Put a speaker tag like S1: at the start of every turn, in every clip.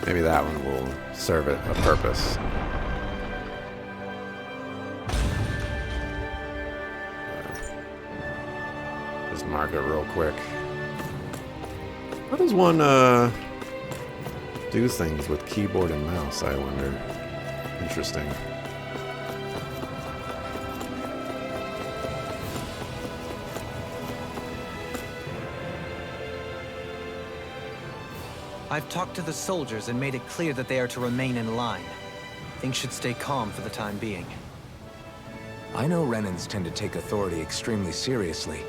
S1: Maybe that one will serve a purpose. Just mark it real quick. How does one do things with keyboard and mouse, I wonder? Interesting.
S2: I've talked to the soldiers and made it clear that they are to remain in line. Things should stay calm for the time being.
S3: I know Renans tend to take authority extremely seriously,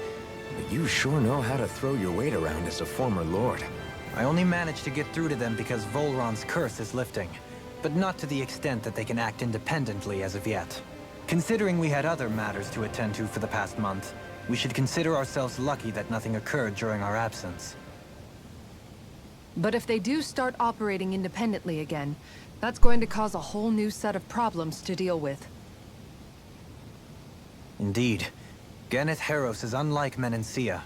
S3: but you sure know how to throw your weight around as a former lord.
S2: I only managed to get through to them because Volron's curse is lifting, but not to the extent that they can act independently as of yet. Considering we had other matters to attend to for the past month, we should consider ourselves lucky that nothing occurred during our absence.
S4: But if they do start operating independently again, that's going to cause a whole new set of problems to deal with.
S2: Indeed. Ganeth Haros is unlike Menancia.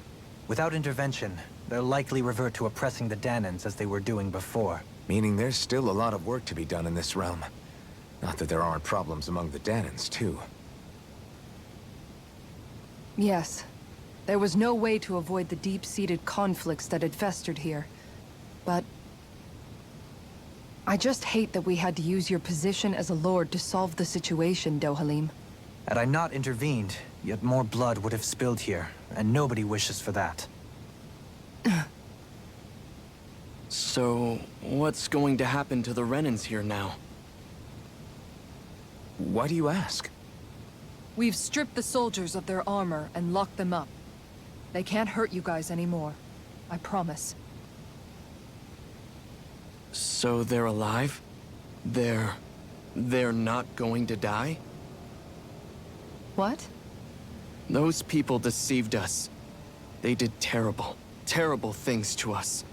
S2: Without intervention, they'll likely revert to oppressing the Danans as they were doing before.
S3: Meaning there's still a lot of work to be done in this realm. Not that there aren't problems among the Danans, too.
S4: Yes. There was no way to avoid the deep-seated conflicts that had festered here. But I just hate that we had to use your position as a lord to solve the situation, Dohalim.
S2: Had I not intervened, yet more blood would have spilled here, and nobody wishes for that.
S5: So, what's going to happen to the Renans here now?
S3: Why do you ask?
S4: We've stripped the soldiers of their armor and locked them up. They can't hurt you guys anymore. I promise.
S5: So they're alive? They're not going to die?
S4: What?
S5: Those people deceived us. They did terrible, terrible things to us.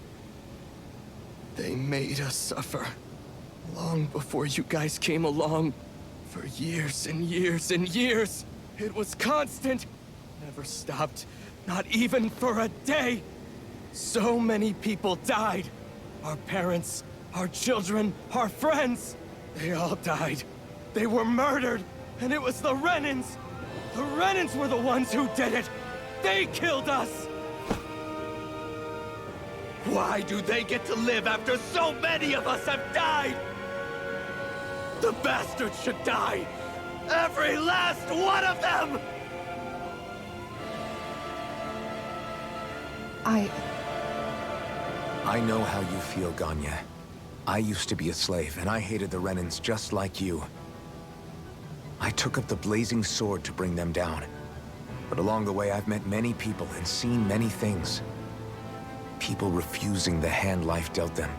S5: They made us suffer. Long before you guys came along. For years and years and years. It was constant. Never stopped. Not even for a day. So many people died. Our parents, our children, our friends. They all died. They were murdered. And it was the Renans. The Renans were the ones who did it. They killed us. Why do they get to live after so many of us have died? The bastards should die! Every last one of them!
S3: I know how you feel, Ganya. I used to be a slave, and I hated the Renans just like you. I took up the blazing sword to bring them down. But along the way, I've met many people and seen many things. People refusing the hand life dealt them.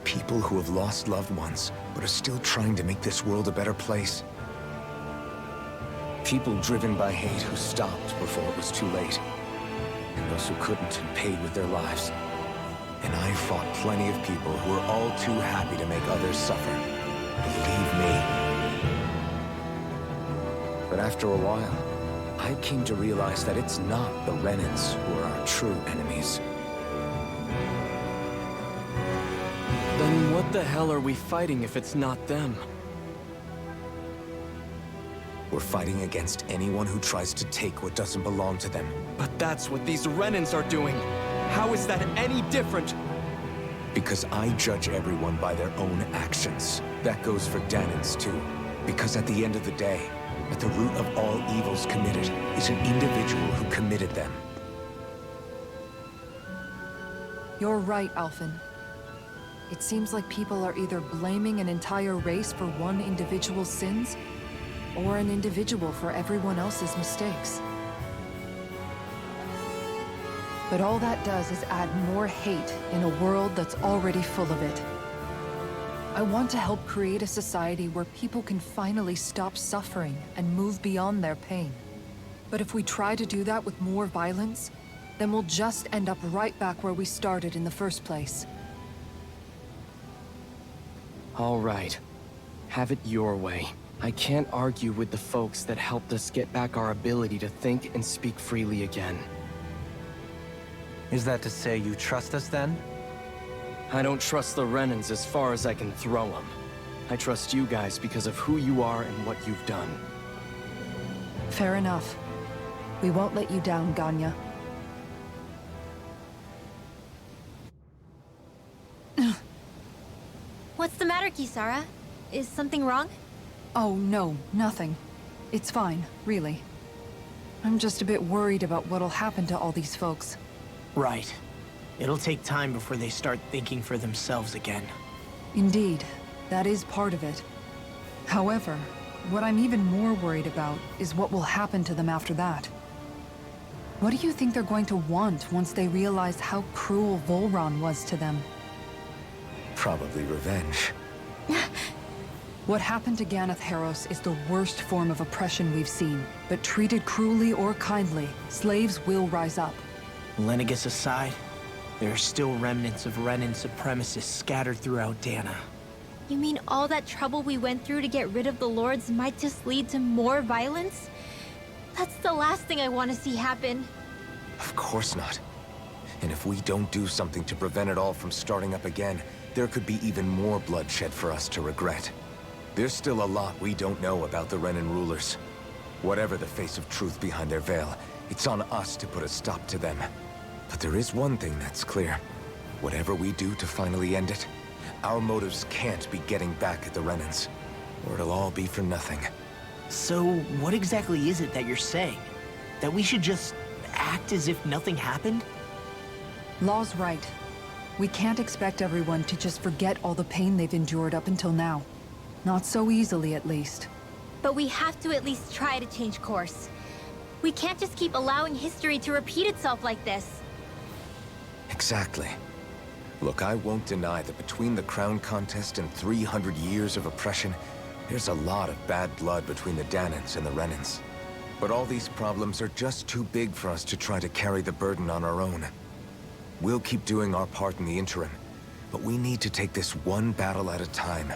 S3: People who have lost loved ones, but are still trying to make this world a better place. People driven by hate who stopped before it was too late. And those who couldn't and paid with their lives. And I fought plenty of people who were all too happy to make others suffer. Believe me. But after a while, I came to realize that it's not the Renans who are our true enemies.
S5: Then what the hell are we fighting if it's not them?
S3: We're fighting against anyone who tries to take what doesn't belong to them.
S5: But that's what these Renans are doing. How is that any different?
S3: Because I judge everyone by their own actions. That goes for Danans too. Because at the end of the day, at the root of all evils committed is an individual who committed them.
S4: You're right, Alphen. It seems like people are either blaming an entire race for one individual's sins, or an individual for everyone else's mistakes. But all that does is add more hate in a world that's already full of it. I want to help create a society where people can finally stop suffering and move beyond their pain. But if we try to do that with more violence, then we'll just end up right back where we started in the first place.
S5: All right. Have it your way. I can't argue with the folks that helped us get back our ability to think and speak freely again.
S2: Is that to say you trust us then?
S5: I don't trust the Renans as far as I can throw them. I trust you guys because of who you are and what you've done.
S4: Fair enough. We won't let you down, Ganya.
S6: What's the matter, Kisara? Is something wrong?
S4: Oh, no, nothing. It's fine, really. I'm just a bit worried about what'll happen to all these folks.
S7: Right. It'll take time before they start thinking for themselves again.
S4: Indeed, that is part of it. However, what I'm even more worried about is what will happen to them after that. What do you think they're going to want once they realize how cruel Volron was to them?
S3: Probably revenge.
S4: What happened to Ganath Haros is the worst form of oppression we've seen, but treated cruelly or kindly, slaves will rise up.
S7: Lenegis aside, there are still remnants of Renan supremacists scattered throughout Dana.
S6: You mean all that trouble we went through to get rid of the Lords might just lead to more violence? That's the last thing I want to see happen.
S3: Of course not. And if we don't do something to prevent it all from starting up again, there could be even more bloodshed for us to regret. There's still a lot we don't know about the Renan rulers. Whatever the face of truth behind their veil, it's on us to put a stop to them. But there is one thing that's clear. Whatever we do to finally end it, our motives can't be getting back at the Renans, or it'll all be for nothing.
S7: So, what exactly is it that you're saying? That we should just act as if nothing happened?
S4: Law's right. We can't expect everyone to just forget all the pain they've endured up until now. Not so easily, at least.
S6: But we have to at least try to change course. We can't just keep allowing history to repeat itself like this.
S3: Exactly. Look, I won't deny that between the crown contest and 300 years of oppression, there's a lot of bad blood between the Danans and the Renans. But all these problems are just too big for us to try to carry the burden on our own. We'll keep doing our part in the interim, but we need to take this one battle at a time.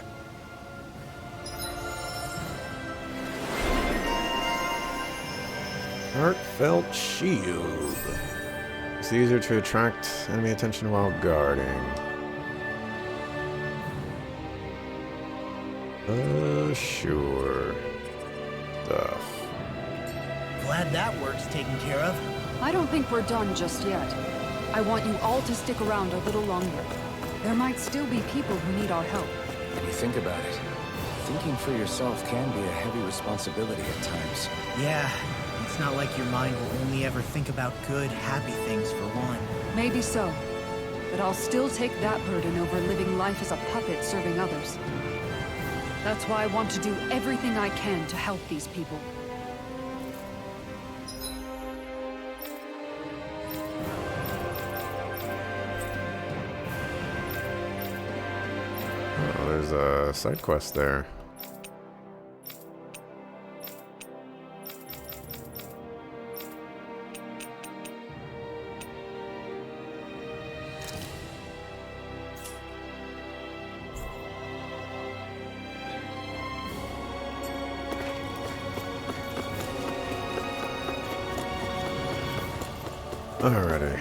S1: Heartfelt shield. It's easier to attract enemy attention while guarding. Sure. Stuff.
S7: Glad that work's taken care of.
S8: I don't think we're done just yet. I want you all to stick around a little longer. There might still be people who need our help.
S3: When you think about it, thinking for yourself can be a heavy responsibility at times.
S7: Yeah, it's not like your mind will only ever think about good, happy things for one.
S8: Maybe so. But I'll still take that burden over living life as a puppet serving others. That's why I want to do everything I can to help these people.
S1: Oh, there's a side quest there. Alrighty.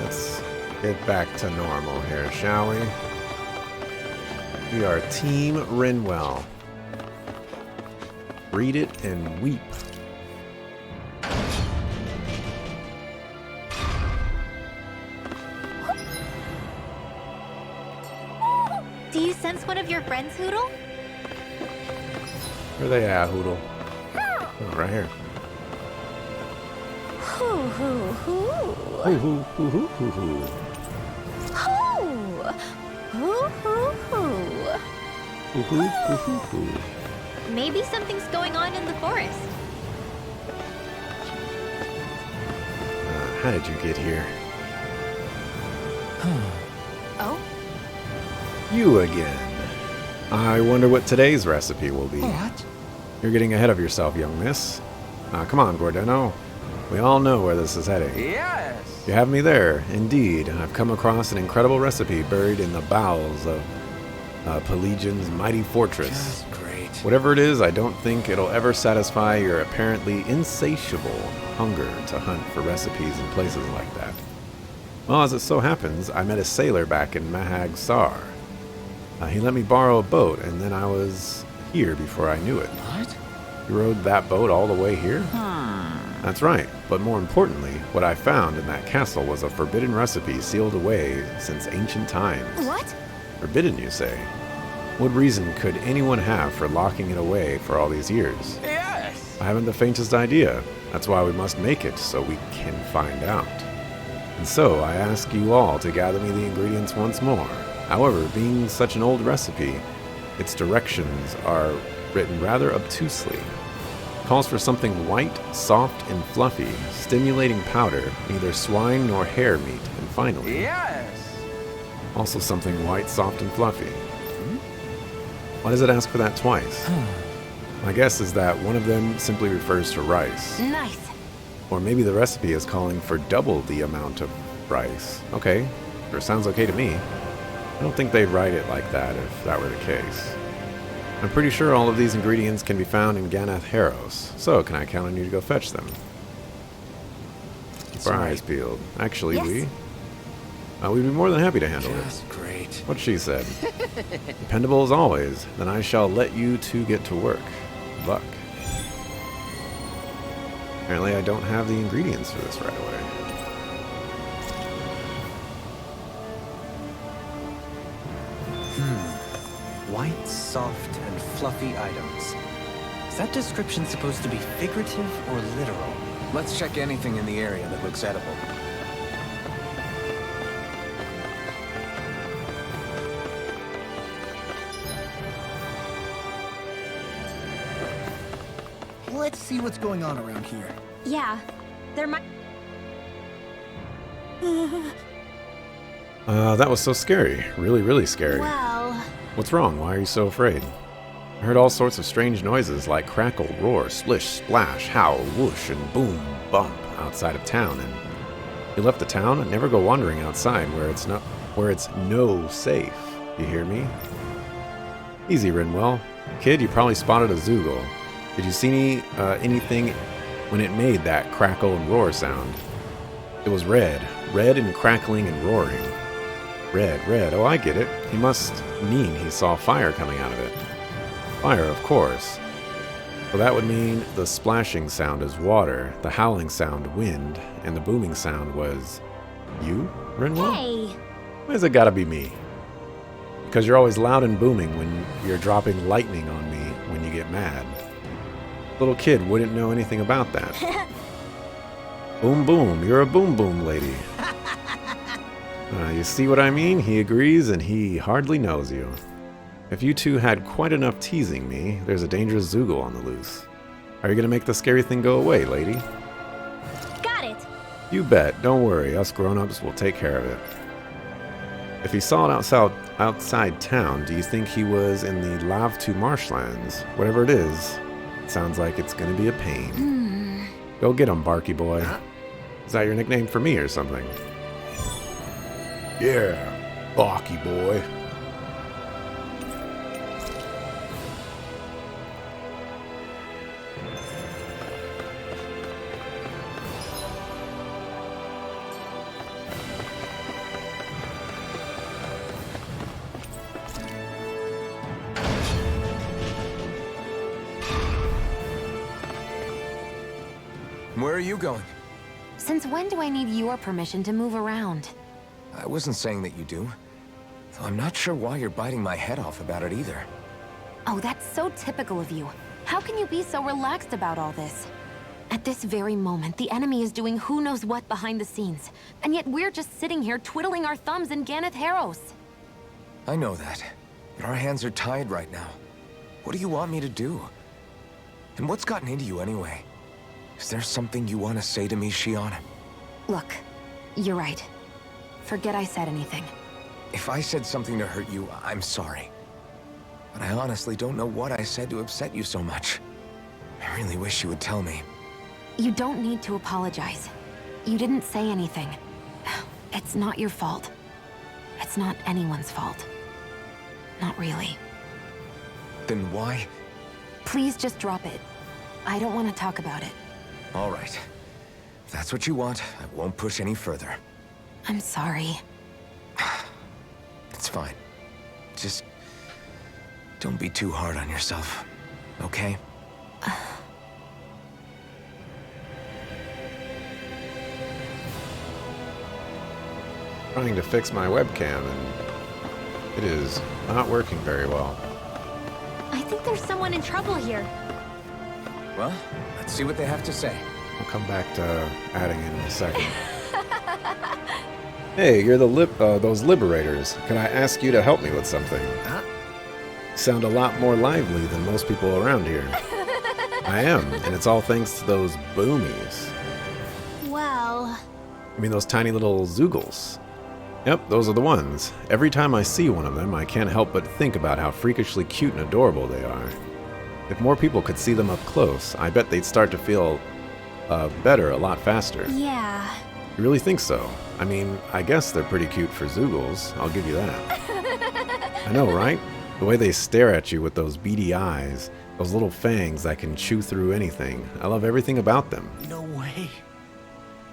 S1: Let's get back to normal here, shall we? We are Team Rinwell. Read it and weep.
S6: Do you sense one of your friends, Hoodle?
S1: Where they at, Hoodle? Oh, right here.
S6: Hoo hoo hoo.
S1: Hoo hoo hoo hoo hoo hoo.
S6: Hoo. Hoo hoo hoo.
S1: Hoo hoo hoo hoo hoo.
S6: Maybe something's going on in the forest.
S1: How did you get here?
S6: Oh?
S1: You again. I wonder what today's recipe will be.
S7: What?
S1: You're getting ahead of yourself, young miss. Come on, Gordeno. We all know where this is heading.
S9: Yes,
S1: You have me there, indeed. I've come across an incredible recipe buried in the bowels of Pelagian's mighty fortress.
S3: Just great.
S1: Whatever it is, I don't think it'll ever satisfy your apparently insatiable hunger to hunt for recipes in places like that. Well, as it so happens, I met a sailor back in Mahag Sar. He let me borrow a boat, and then I was here before I knew it.
S3: What?
S1: You rode that boat all the way here? That's right, but more importantly, what I found in that castle was a forbidden recipe sealed away since ancient times.
S6: What?
S1: Forbidden, you say? What reason could anyone have for locking it away for all these years?
S3: Yes!
S1: I haven't the faintest idea. That's why we must make it, so we can find out. And so I ask you all to gather me the ingredients once more. However, being such an old recipe, its directions are written rather obtusely. It calls for something white, soft, and fluffy, stimulating powder, neither swine nor hare meat, and finally...
S3: Yes!
S1: Also something white, soft, and fluffy. Why does it ask for that twice? My guess is that one of them simply refers to rice.
S6: Nice.
S1: Or maybe the recipe is calling for double the amount of rice. Okay, sure, sounds okay to me. I don't think they'd write it like that if that were the case. I'm pretty sure all of these ingredients can be found in Ganath Harrows, so can I count on you to go fetch them? Keep our eyes peeled. Actually,
S6: Yes.
S1: we'd be more than happy to handle it.
S3: Just great.
S1: What she said. Dependable as always. Then I shall let you two get to work. Good luck. Apparently I don't have the ingredients for this right away.
S2: White, soft, and fluffy items. Is that description supposed to be figurative or literal?
S3: Let's check anything in the area that looks edible.
S9: Let's see what's going on around here.
S6: Yeah, there might...
S1: That was so scary. Really, really scary.
S6: Well...
S1: What's wrong? Why are you so afraid? I heard all sorts of strange noises like crackle, roar, splish, splash, howl, whoosh, and boom, bump outside of town, and you left the town and never go wandering outside where it's no safe. You hear me? Easy, Rinwell. Kid, you probably spotted a Zoogle. Did you see anything when it made that crackle and roar sound? It was red and crackling and roaring. Red. Oh, I get it. He must mean he saw fire coming out of it. Fire, of course. Well, that would mean the splashing sound is water, the howling sound wind, and the booming sound was... you, Rinwell?
S6: Hey!
S1: Why has it gotta be me? Because you're always loud and booming when you're dropping lightning on me when you get mad. Little kid wouldn't know anything about that. Boom boom, you're a boom boom lady. You see what I mean? He agrees and he hardly knows you. If you two had quite enough teasing me, there's a dangerous Zoogle on the loose. Are you gonna make the scary thing go away, lady?
S6: Got it!
S1: You bet. Don't worry, us grown-ups will take care of it. If he saw it outside town, do you think he was in the Lavtu marshlands? Whatever it is, it sounds like it's gonna be a pain. Go get him, Barky boy. Is that your nickname for me or something? Yeah, Barky boy.
S3: Where are you going?
S10: Since when do I need your permission to move around?
S3: I wasn't saying that you do. Though I'm not sure why you're biting my head off about it either.
S10: Oh, that's so typical of you. How can you be so relaxed about all this? At this very moment, the enemy is doing who knows what behind the scenes. And yet we're just sitting here twiddling our thumbs in Ganath Harrows.
S3: I know that. But our hands are tied right now. What do you want me to do? And what's gotten into you anyway? Is there something you want to say to me, Shionne?
S10: Look, you're right. Forget I said anything.
S3: If I said something to hurt you, I'm sorry. But I honestly don't know what I said to upset you so much. I really wish you would tell me.
S10: You don't need to apologize. You didn't say anything. It's not your fault. It's not anyone's fault. Not really.
S3: Then why?
S10: Please just drop it. I don't want to talk about it.
S3: All right. If that's what you want, I won't push any further.
S10: I'm sorry.
S3: It's fine. Just don't be too hard on yourself, okay?
S1: Trying to fix my webcam, and it is not working very well.
S6: I think there's someone in trouble here.
S3: Well, let's see what they have to say.
S1: I'll come back to adding in a second. Hey, you're those liberators. Can I ask you to help me with something?
S3: Huh?
S1: You sound a lot more lively than most people around here. I am, and it's all thanks to those boomies.
S6: Well...
S1: I mean those tiny little Zoogles. Yep, those are the ones. Every time I see one of them, I can't help but think about how freakishly cute and adorable they are. If more people could see them up close, I bet they'd start to feel better a lot faster.
S6: Yeah.
S1: You really think so? I mean, I guess they're pretty cute for Zoogles, I'll give you that. I know, right? The way they stare at you with those beady eyes, those little fangs that can chew through anything. I love everything about them.
S7: No way.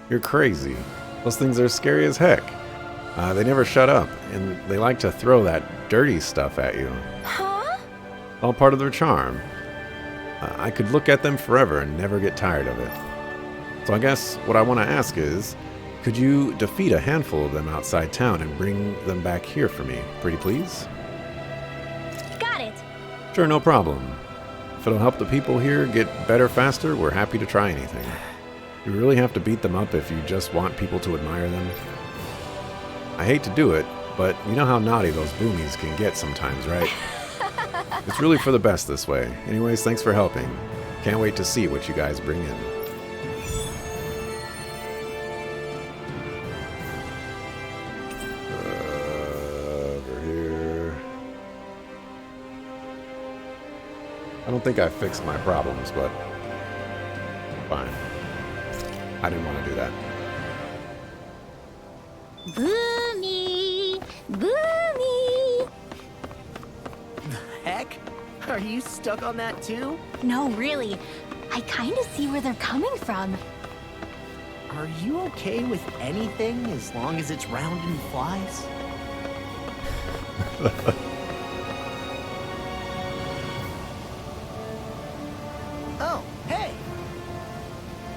S1: You're crazy. Those things are scary as heck. They never shut up, and they like to throw that dirty stuff at you.
S6: Huh?
S1: All part of their charm. I could look at them forever and never get tired of it. So I guess what I want to ask is, could you defeat a handful of them outside town and bring them back here for me, pretty please?
S6: Got it.
S1: Sure, no problem. If it'll help the people here get better faster, we're happy to try anything. You really have to beat them up if you just want people to admire them. I hate to do it, but you know how naughty those boomies can get sometimes, right? It's really for the best this way. Anyways, thanks for helping. Can't wait to see what you guys bring in. Over here. I don't think I fixed my problems, but fine. I didn't want to do that.
S6: Boomy! Boomy!
S7: Heck? Are you stuck on that too?
S6: No, really. I kind of see where they're coming from.
S7: Are you okay with anything as long as it's round and flies? Oh, hey!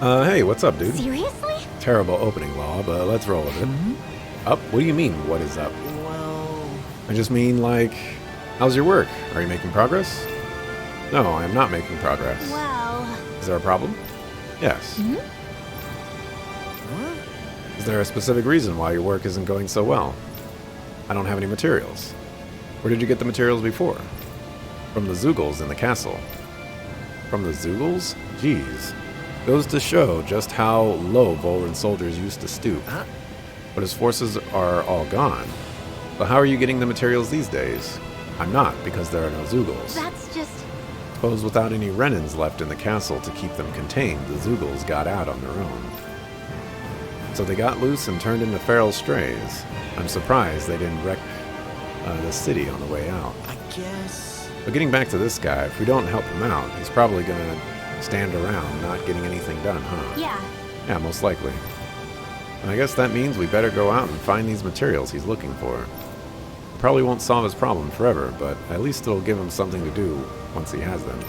S1: Hey, what's up, dude?
S6: Seriously?
S1: Terrible opening law, but let's roll with it. Up? What do you mean, what is up?
S7: Well...
S1: I just mean, like, how's your work? Are you making progress? No, I am not making progress.
S6: Well...
S1: Is there a problem? Yes. Is there a specific reason why your work isn't going so well? I don't have any materials. Where did you get the materials before? From the Zoogles in the castle. From the Zoogles? Jeez. Goes to show just how low Volran soldiers used to stoop. But his forces are all gone. So how are you getting the materials these days? I'm not, because there are no Zoogles.
S6: That's just...
S1: Suppose without any Renans left in the castle to keep them contained, the Zoogles got out on their own. So they got loose and turned into feral strays. I'm surprised they didn't wreck the city on the way out.
S7: I guess...
S1: But getting back to this guy, if we don't help him out, he's probably gonna stand around not getting anything done, huh?
S6: Yeah.
S1: Yeah, most likely. And I guess that means we better go out and find these materials he's looking for. Probably won't solve his problem forever, but at least it'll give him something to do once he has them.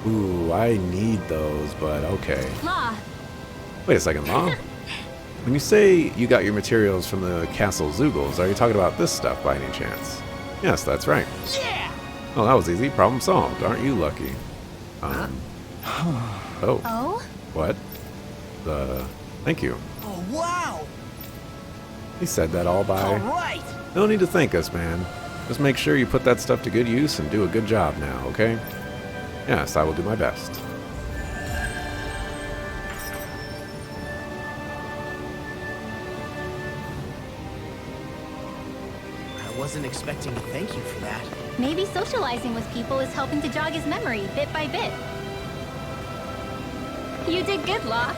S1: Ooh, I need those, but okay.
S6: Law.
S1: Wait a second, Law. When you say you got your materials from the Castle Zoogles, are you talking about this stuff by any chance? Yes, that's right.
S7: Yeah!
S1: Oh, that was easy. Problem solved. Aren't you lucky? Oh.
S6: Oh?
S1: What? Thank you.
S7: Oh, wow!
S1: He said that all by...
S7: All right!
S1: No need to thank us, man. Just make sure you put that stuff to good use and do a good job now, okay? Yes, I will do my best.
S7: I wasn't expecting to thank you for that.
S6: Maybe socializing with people is helping to jog his memory bit by bit. You did good, Law.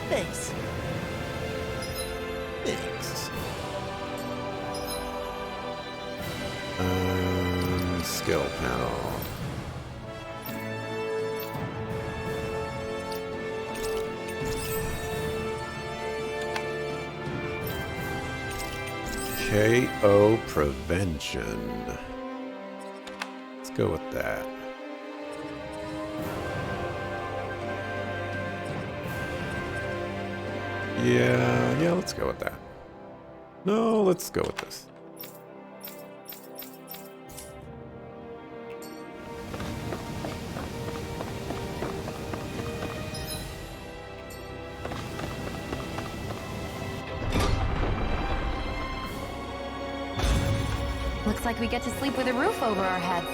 S7: Thanks.
S1: Thanks. Skill panel. KO prevention. Let's go with that. Yeah, let's go with that. No, let's go with this.
S10: Looks like we get to sleep with a roof over our heads.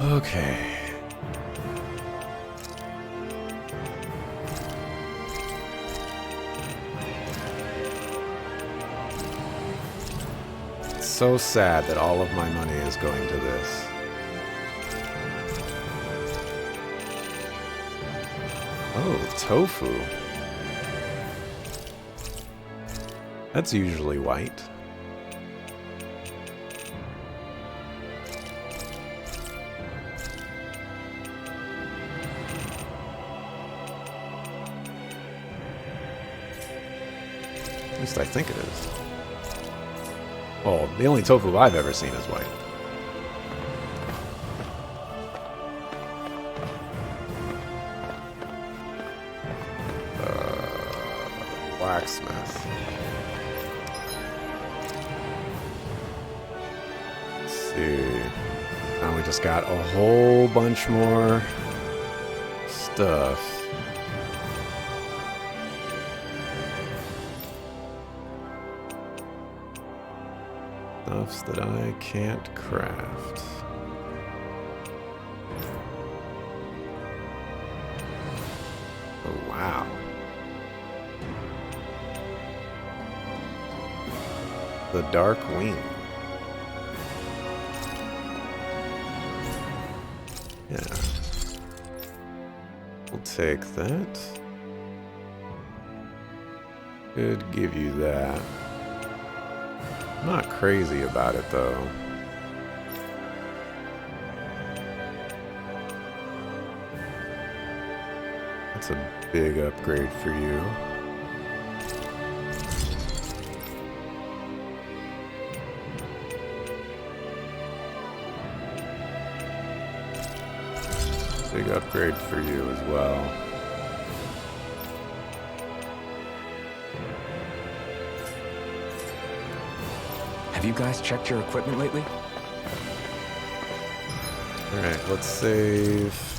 S1: Okay. It's so sad that all of my money is going to this. Oh, tofu. That's usually white. At least I think it is. Oh, the only tofu I've ever seen is white. Blacksmith. Let's see. Now we just got a whole bunch more stuff. Stuffs that I can't craft. Oh, wow. The Dark Wing. Yeah. We'll take that. Could give you that. I'm not crazy about it, though. That's a big upgrade for you. Big upgrade for you as well.
S3: Have you guys checked your equipment lately?
S1: Alright, let's save.